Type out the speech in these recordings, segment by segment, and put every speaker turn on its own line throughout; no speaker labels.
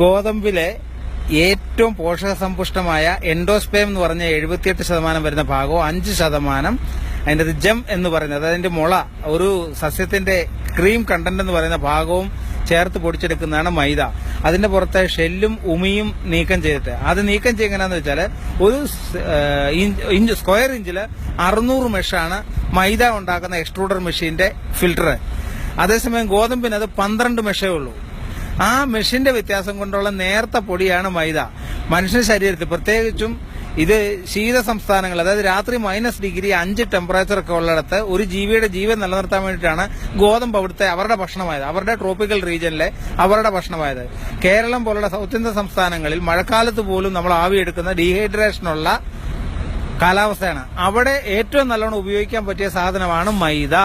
ഗോതമ്പിലെ ഏറ്റവും പോഷകസമ്പുഷ്ടമായ എൻഡോസ്പേം എന്ന് പറഞ്ഞ 78% വരുന്ന ഭാഗവും 5% അതിന്റെ ജം എന്ന് പറയുന്നത് അതിന്റെ മുള ഒരു സസ്യത്തിന്റെ ക്രീം കണ്ടന്റ് എന്ന് പറയുന്ന ഭാഗവും ചേർത്ത് പൊടിച്ചെടുക്കുന്നതാണ് മൈദ. അതിന്റെ പുറത്തെ ഷെല്ലും ഉമിയും നീക്കം ചെയ്തിട്ട് അത് നീക്കം ചെയ്യുന്നതെന്ന് വെച്ചാൽ ഒരു സ്ക്വയർ ഇഞ്ചിൽ 600 മെഷാണ് മൈദ ഉണ്ടാക്കുന്ന എക്സ്ട്രൂഡർ മെഷീന്റെ ഫിൽട്ടർ. അതേസമയം ഗോതമ്പിന് അത് 12 മെഷേ ഉള്ളൂ. ആ മെഷീന്റെ വ്യത്യാസം കൊണ്ടുള്ള നേർത്ത പൊടിയാണ് മൈദ. മനുഷ്യ ശരീരത്തിൽ പ്രത്യേകിച്ചും ഇത് ശീത സംസ്ഥാനങ്ങൾ, അതായത് രാത്രി -5 ടെമ്പറേച്ചർ ഒക്കെ ഉള്ളിടത്ത് ഒരു ജീവിയുടെ ജീവൻ നിലനിർത്താൻ വേണ്ടിയിട്ടാണ് ഗോതമ്പ് അവിടുത്തെ അവരുടെ ഭക്ഷണമായത്, അവരുടെ ട്രോപ്പിക്കൽ റീജിയനിലെ അവരുടെ ഭക്ഷണമായത്. കേരളം പോലുള്ള സൗത്ത് ഇന്ത്യൻ സംസ്ഥാനങ്ങളിൽ മഴക്കാലത്ത് പോലും നമ്മൾ ആവിയെടുക്കുന്ന ഡീഹൈഡ്രേഷനുള്ള കാലാവസ്ഥയാണ്. അവിടെ ഏറ്റവും നല്ലോണം ഉപയോഗിക്കാൻ പറ്റിയ സാധനമാണ് മൈദ.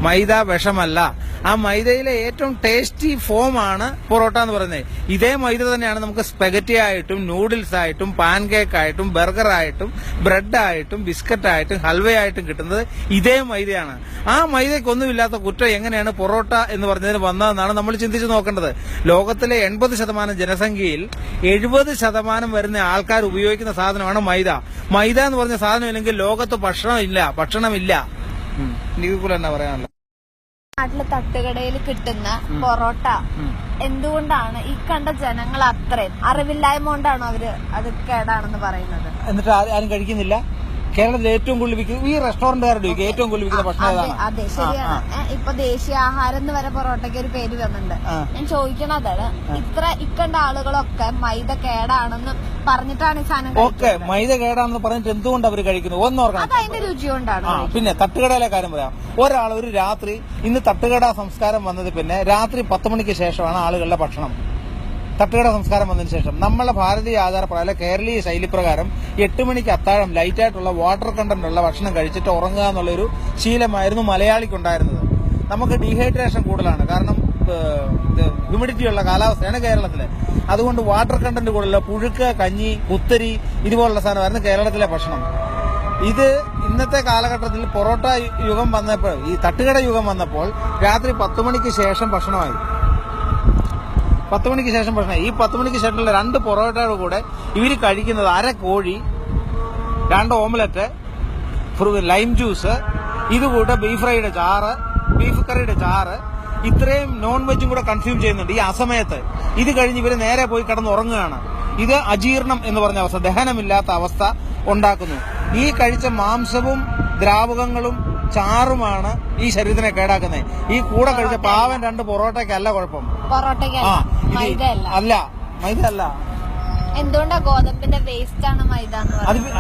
മൈദ വിഷമല്ല. ആ മൈദയിലെ ഏറ്റവും ടേസ്റ്റി ഫോമാണ് പൊറോട്ട എന്ന് പറയുന്നത്. ഇതേ മൈദ തന്നെയാണ് നമുക്ക് സ്പെഗറ്റി ആയിട്ടും നൂഡിൽസ് ആയിട്ടും പാൻകേക്ക് ആയിട്ടും ബർഗർ ആയിട്ടും ബ്രെഡ് ആയിട്ടും ബിസ്ക്കറ്റ് ആയിട്ടും ഹൽവയായിട്ടും കിട്ടുന്നത് ഇതേ മൈദയാണ്. ആ മൈദയ്ക്കൊന്നുമില്ലാത്ത കുറ്റം എങ്ങനെയാണ് പൊറോട്ട എന്ന് പറഞ്ഞതിന് വന്നതെന്നാണ് നമ്മൾ ചിന്തിച്ചു നോക്കേണ്ടത്. ലോകത്തിലെ 80% ജനസംഖ്യയിൽ 70% വരുന്ന ആൾക്കാർ ഉപയോഗിക്കുന്ന സാധനമാണ് മൈദ. മൈദ എന്ന് പറഞ്ഞ സാധനം ഇല്ലെങ്കിൽ ലോകത്ത് ഭക്ഷണമില്ല. ഇതിൽ എന്നാ പറയാനുള്ള
നാട്ടില് തട്ടുകടയിൽ കിട്ടുന്ന പൊറോട്ട എന്തുകൊണ്ടാണ് ഈ കണ്ട ജനങ്ങൾ അത്രയും അറിവില്ലായ്മ കൊണ്ടാണോ അവര് അത് കേടാണെന്ന് പറയുന്നത്?
എന്നിട്ട് ആരും കഴിക്കുന്നില്ല. കേരളത്തിൽ ഏറ്റവും കൂടുതൽ വിൽക്കുന്ന ഈ റെസ്റ്റോറന്റുകാരുടെ ഏറ്റവും കൂടുതൽ വിൽക്കുന്ന ഭക്ഷണം ഏതാണ്?
അതെ, ശരിയാണ്. ഇപ്പൊ ദേശീയ ആഹാരം എന്ന് വരെ പൊറോട്ടയ്ക്ക് ഒരു പേര് വന്നിട്ടുണ്ട്. ഞാൻ ചോദിക്കണതാണ്, ഇക്കണ്ട ആളുകളൊക്കെ മൈദ കേടാണെന്ന് പറഞ്ഞിട്ടാണ് ഈ സാധനം
ഓക്കെ, മൈദ കേടാണെന്ന് പറഞ്ഞിട്ട് എന്തുകൊണ്ട് അവർ കഴിക്കുന്നു ഒന്നോർക്കണം.
അത് അതിന്റെ രുചി കൊണ്ടാണ്.
പിന്നെ തട്ടുകടയിലെ കാര്യം പറയാം. ഒരാൾ ഒരു രാത്രി ഇന്ന് തട്ടുകട സംസ്കാരം വന്നത് പിന്നെ രാത്രി 10 മണിക്ക് ശേഷമാണ് ആളുകളുടെ ഭക്ഷണം. തട്ടുകട സംസ്കാരം വന്നതിന് ശേഷം നമ്മളെ ഭാരതീയ ആചാരപ്രകാരം കേരളീയ ശൈലിപ്രകാരം 8 മണിക്ക് അത്താഴം ലൈറ്റായിട്ടുള്ള വാട്ടർ കണ്ടന്റ് ഉള്ള ഭക്ഷണം കഴിച്ചിട്ട് ഉറങ്ങുക എന്നുള്ളൊരു ശീലമായിരുന്നു മലയാളിക്കുണ്ടായിരുന്നത്. നമുക്ക് ഡീഹൈഡ്രേഷൻ കൂടുതലാണ്, കാരണം ഹ്യൂമിഡിറ്റി ഉള്ള കാലാവസ്ഥയാണ് കേരളത്തില്. അതുകൊണ്ട് വാട്ടർ കണ്ടന്റ് കൂടുതലുള്ള പുഴുക്ക്, കഞ്ഞി, കുത്തരി ഇതുപോലുള്ള സാധനമായിരുന്നു കേരളത്തിലെ ഭക്ഷണം. ഇത് ഇന്നത്തെ കാലഘട്ടത്തിൽ പൊറോട്ട യുഗം വന്നപ്പോൾ, ഈ തട്ടുകട യുഗം വന്നപ്പോൾ രാത്രി 10 മണിക്ക് ശേഷം ഭക്ഷണമായി. 10 മണിക്ക് ശേഷം ഭക്ഷണം. ഈ 10 മണിക്ക് ശേഷമുള്ള 2 പൊറോട്ടയുടെ കൂടെ ഇവര് കഴിക്കുന്നത് 1/2 കോഴി, 2 ഓംലെറ്റ്, ലൈം ജ്യൂസ്, ഇതുകൂടെ ബീഫ് ഫ്രൈയുടെ ചാറ്, ബീഫ് കറിയുടെ ചാറ്, ഇത്രയും നോൺ വെജും കൂടെ കൺസ്യൂം ചെയ്യുന്നുണ്ട് ഈ അസമയത്ത്. ഇത് കഴിഞ്ഞ് ഇവര് നേരെ പോയി കിടന്ന് ഉറങ്ങുകയാണ്. ഇത് അജീർണം എന്ന് പറഞ്ഞ അവസ്ഥ, ദഹനമില്ലാത്ത അവസ്ഥ ഉണ്ടാക്കുന്നു. ഈ കഴിച്ച മാംസവും ദ്രാവകങ്ങളും ചാറുമാണ് ഈ ശരീരത്തിനെ കേടാക്കുന്നത്. ഈ കൂടെ കഴിച്ച പാവൻ 2 പൊറോട്ടയ്ക്കല്ല കുഴപ്പം. അല്ല, മൈദ അല്ല.
എന്തുകൊണ്ടാ ഗോതമ്പിന്റെ വേസ്റ്റ് ആണ് മൈദ?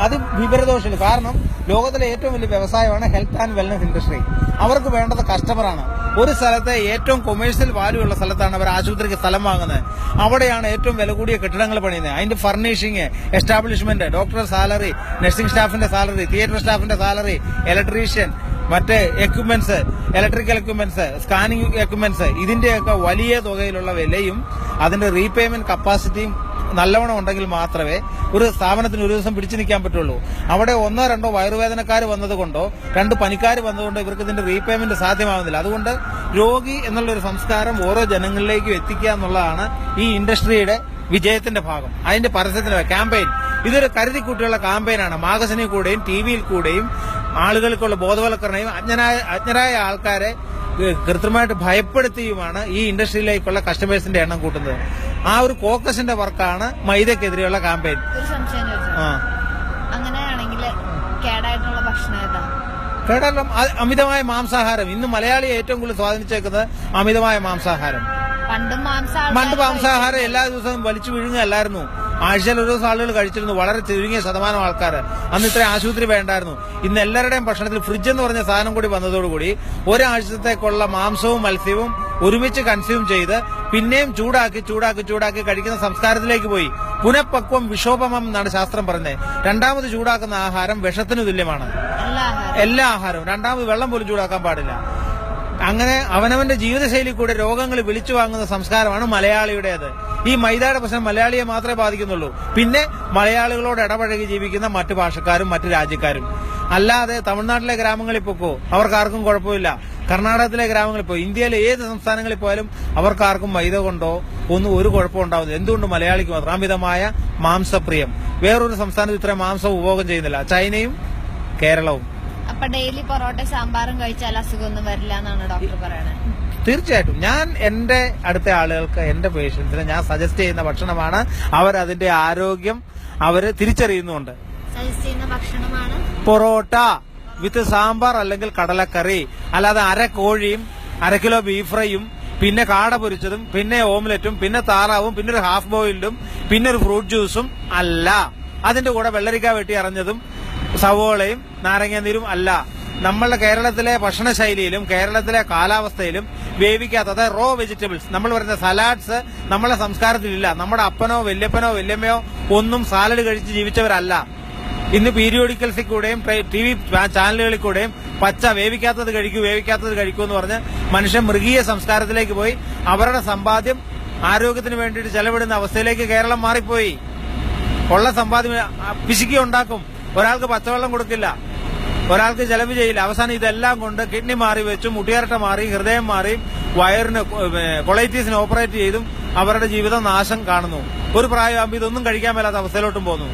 അത് വിപരീതദോഷമില്ല. കാരണം ലോകത്തിലെ ഏറ്റവും വലിയ വ്യവസായമാണ് ഹെൽത്ത് ആൻഡ് വെൽനസ് ഇൻഡസ്ട്രി. അവർക്ക് വേണ്ടത് കസ്റ്റമറാണ്. ഒരു സ്ഥലത്തെ ഏറ്റവും കൊമേഴ്സ്യൽ വാല്യൂ ഉള്ള സ്ഥലത്താണ് അവർ ആശുപത്രിക്ക് സ്ഥലം വാങ്ങുന്നത്. അവിടെയാണ് ഏറ്റവും വില കൂടിയ കെട്ടിടങ്ങൾ പണിയുന്നത്. അതിന്റെ furnishing, establishment, doctor salary, nursing സ്റ്റാഫിന്റെ സാലറി, തിയേറ്റർ സ്റ്റാഫിന്റെ സാലറി, ഇലക്ട്രീഷ്യൻ, മറ്റ് equipments, electrical equipments, scanning equipments, ഇതിന്റെയൊക്കെ വലിയ തുകയിലുള്ള വിലയും അതിന്റെ റീപേയ്മെന്റ് കപ്പാസിറ്റിയും നല്ലവണ്ണം ഉണ്ടെങ്കിൽ മാത്രമേ ഒരു സ്ഥാപനത്തിന് ഒരു ദിവസം പിടിച്ചു നിൽക്കാൻ പറ്റുള്ളൂ. അവിടെ 1-2 വയറുവേദനക്കാർ വന്നതുകൊണ്ടോ 2 പനിക്കാർ വന്നതുകൊണ്ടോ ഇവർക്ക് ഇതിന്റെ റീപേയ്മെന്റ് സാധ്യമാകുന്നില്ല. അതുകൊണ്ട് രോഗി എന്നുള്ളൊരു സംസ്കാരം ഓരോ ജനങ്ങളിലേക്കും എത്തിക്കുക എന്നുള്ളതാണ് ഈ ഇൻഡസ്ട്രിയുടെ വിജയത്തിന്റെ ഭാഗം. അതിന്റെ പരസ്യത്തിന്റെ ക്യാമ്പയിൻ, ഇതൊരു കരുതിക്കൂട്ടിയുള്ള ക്യാമ്പയിനാണ്. മാഗസിനിൽ കൂടെയും ടിവിയിൽ കൂടെയും ആളുകൾക്കുള്ള ബോധവൽക്കരണയും അജ്ഞരായ ആൾക്കാരെ കൃത്യമായിട്ട് ഭയപ്പെടുത്തിയുമാണ് ഈ ഇൻഡസ്ട്രിയിലേക്കുള്ള കസ്റ്റമേഴ്സിന്റെ എണ്ണം കൂട്ടുന്നത്. ആ ഒരു കോക്കസിന്റെ വർക്കാണ് മൈദക്കെതിരെയുള്ള ക്യാമ്പയിൻ.
അങ്ങനെയാണെങ്കിൽ കേടായിട്ടുള്ള ഭക്ഷണം ഏതാ?
കേടായിട്ടുള്ള അമിതമായ മാംസാഹാരം. ഇന്ന് മലയാളിയെ ഏറ്റവും കൂടുതൽ സ്വാധീനിച്ചേക്കുന്നത് അമിതമായ മാംസാഹാരം. പണ്ട് മാംസാഹാരം എല്ലാ ദിവസവും വലിച്ചു വിഴുങ്ങല്ലായിരുന്നു. ആഴ്ചയിൽ ഒരു ദിവസം ആളുകൾ കഴിച്ചിരുന്നു, വളരെ ചുരുങ്ങിയ ശതമാനം ആൾക്കാർ. അന്ന് ഇത്രയും ആശുപത്രി വേണ്ടായിരുന്നു. ഇന്ന് എല്ലാവരുടെയും ഭക്ഷണത്തിൽ ഫ്രിഡ്ജ് എന്ന് പറഞ്ഞ സാധനം കൂടി വന്നതോടുകൂടി ഒരാഴ്ചത്തേക്കുള്ള മാംസവും മത്സ്യവും ഒരുമിച്ച് കൺസ്യൂം ചെയ്ത് പിന്നെയും ചൂടാക്കി കഴിക്കുന്ന സംസ്കാരത്തിലേക്ക് പോയി. പുനഃപക്വം വിക്ഷോഭമം എന്നാണ് ശാസ്ത്രം പറഞ്ഞത്. രണ്ടാമത് ചൂടാക്കുന്ന ആഹാരം വിഷത്തിന് തുല്യമാണ്. എല്ലാ ആഹാരവും. രണ്ടാമത് വെള്ളം പോലും ചൂടാക്കാൻ പാടില്ല. അങ്ങനെ അവനവന്റെ ജീവിതശൈലി കൂടെ രോഗങ്ങൾ വിളിച്ചു വാങ്ങുന്ന സംസ്കാരമാണ് മലയാളിയുടേത്. ഈ മൈദയുടെ പ്രശ്നം മലയാളിയെ മാത്രമേ ബാധിക്കുന്നുള്ളൂ. പിന്നെ മലയാളികളോട് ഇടപഴകി ജീവിക്കുന്ന മറ്റു ഭാഷക്കാരും മറ്റു രാജ്യക്കാരും. അല്ലാതെ തമിഴ്നാട്ടിലെ ഗ്രാമങ്ങളിൽ പൊക്കോ, അവർക്കാർക്കും കുഴപ്പമില്ല. കർണാടകത്തിലെ ഗ്രാമങ്ങളിൽ പോയി, ഇന്ത്യയിലെ ഏത് സംസ്ഥാനങ്ങളിൽ പോയാലും അവർക്കാർക്കും മൈദ കൊണ്ടോ ഒന്നും ഒരു കുഴപ്പം ഉണ്ടാവുന്നില്ല. എന്തുകൊണ്ട് മലയാളിക്ക് മാത്രം അമിതമായ മാംസപ്രിയം? വേറൊരു സംസ്ഥാനത്ത് ഇത്രയും മാംസം ഉപഭോഗം ചെയ്യുന്നില്ല, ചൈനയും കേരളവും.
അപ്പൊ ഡെയിലി പൊറോട്ട സാമ്പാറും കഴിച്ചാൽ അസുഖമൊന്നും വരില്ല എന്നാണ് ഡോക്ടർ പറയണത്?
തീർച്ചയായിട്ടും. ഞാൻ എന്റെ അടുത്ത ആളുകൾക്ക്, എന്റെ പേഷ്യൻസിന് ഞാൻ സജസ്റ്റ് ചെയ്യുന്ന ഭക്ഷണമാണ്. അവരതിന്റെ ആരോഗ്യം അവര് തിരിച്ചറിയുന്നുണ്ട്.
സജസ്റ്റ് ചെയ്യുന്ന ഭക്ഷണമാണ്
പൊറോട്ട വിത്ത് സാമ്പാർ അല്ലെങ്കിൽ കടലക്കറി. അല്ലാതെ അര കോഴിയും 1 കിലോ ബീഫ് ഫ്രൈയും പിന്നെ കാട പൊരിച്ചതും പിന്നെ ഓംലെറ്റും പിന്നെ താറാവും പിന്നെ ഒരു ഹാഫ് ബോയിൽഡും പിന്നെ ഒരു ഫ്രൂട്ട് ജ്യൂസും അല്ല. അതിന്റെ കൂടെ വെള്ളരിക്ക വെട്ടി അറഞ്ഞതും സവോളയും നാരങ്ങാനീരും അല്ല. നമ്മളുടെ കേരളത്തിലെ ഭക്ഷണശൈലിയിലും കേരളത്തിലെ കാലാവസ്ഥയിലും വേവിക്കാത്ത, അതായത് റോ വെജിറ്റബിൾസ്, നമ്മൾ പറയുന്ന സലാഡ്സ് നമ്മളെ സംസ്കാരത്തിലില്ല. നമ്മുടെ അപ്പനോ വല്യപ്പനോ വല്യമ്മയോ ഒന്നും സാലഡ് കഴിച്ച് ജീവിച്ചവരല്ല. ഇന്ന് പീരിയോഡിക്കൽസിൽ കൂടെയും TV ചാനലുകളിൽ കൂടെയും പച്ച വേവിക്കാത്തത് കഴിക്കൂ എന്ന് പറഞ്ഞ് മനുഷ്യൻ മൃഗീയ സംസ്കാരത്തിലേക്ക് പോയി അവരുടെ സമ്പാദ്യം ആരോഗ്യത്തിന് വേണ്ടിയിട്ട് ചെലവിടുന്ന അവസ്ഥയിലേക്ക് കേരളം മാറിപ്പോയി. ഉള്ള സമ്പാദ്യം പിശുക്കി ഉണ്ടാക്കും. ഒരാൾക്ക് പച്ചവെള്ളം കൊടുക്കില്ല, ഒരാൾക്ക് ചെലവ് ചെയ്യില്ല. അവസാനം ഇതെല്ലാം കൊണ്ട് കിഡ്നി മാറി വെച്ചും മുട്ടിയരട്ട മാറി ഹൃദയം മാറി വയറിന് കൊളൈറ്റീസിന് ഓപ്പറേറ്റ് ചെയ്തും അവരുടെ ജീവിതം നാശം കാണുന്നു. ഒരു പ്രായമാകുമ്പോൾ ഇതൊന്നും കഴിക്കാൻ മേലാത്ത അവസ്ഥയിലോട്ടും പോകുന്നു.